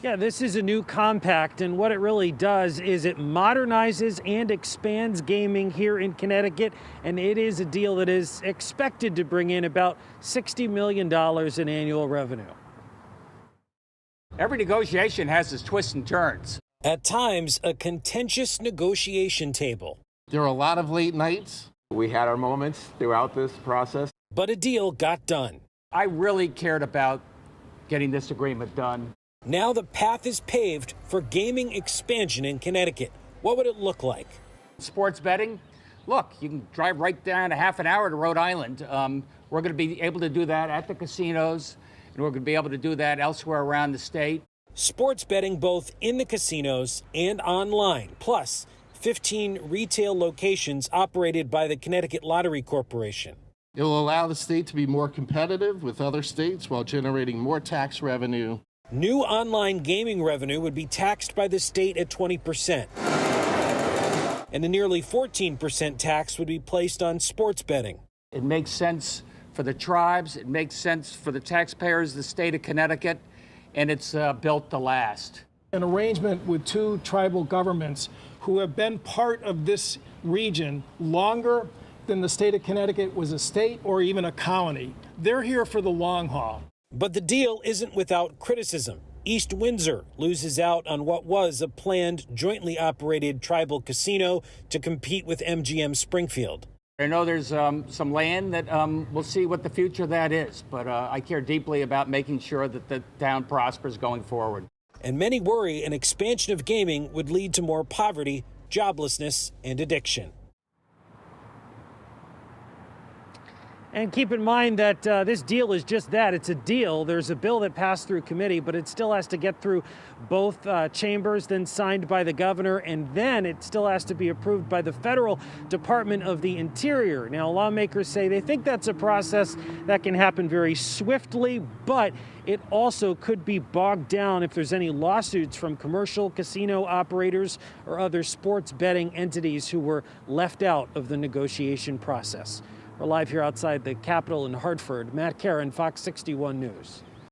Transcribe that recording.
Yeah, this is a new compact, and what it really does is it modernizes and expands gaming here in Connecticut, and it is a deal that is expected to bring in about $60 million in annual revenue. Every negotiation has its twists and turns. At times, a contentious negotiation table. There were a lot of late nights. We had our moments throughout this process. But a deal got done. I really cared about getting this agreement done. Now the path is paved for gaming expansion in Connecticut. What would it look like? Sports betting, look, you can drive right down a half an hour to Rhode Island. We're going to be able to do that at the casinos, and we're going to be able to do that elsewhere around the state. Sports betting both in the casinos and online, plus 15 retail locations operated by the Connecticut Lottery Corporation. It will allow the state to be more competitive with other states while generating more tax revenue. New online gaming revenue would be taxed by the state at 20%. And a nearly 14% tax would be placed on sports betting. It makes sense for the tribes, it makes sense for the taxpayers of the state of Connecticut, and it's built to last. An arrangement with two tribal governments who have been part of this region longer than the state of Connecticut was a state or even a colony. They're here for the long haul. But the deal isn't without criticism. East Windsor loses out on what was a planned jointly operated tribal casino to compete with MGM Springfield. I know there's some land that we'll see what the future of that is, but I care deeply about making sure that the town prospers going forward. And many worry an expansion of gaming would lead to more poverty, joblessness, and addiction. And keep in mind that this deal is just that. It's a deal. There's a bill that passed through committee, but it still has to get through both chambers, then signed by the governor, and then it still has to be approved by the federal Department of the Interior. Now, lawmakers say they think that's a process that can happen very swiftly, but it also could be bogged down if there's any lawsuits from commercial casino operators or other sports betting entities who were left out of the negotiation process. We're live here outside the Capitol in Hartford. Matt Caron, Fox 61 News.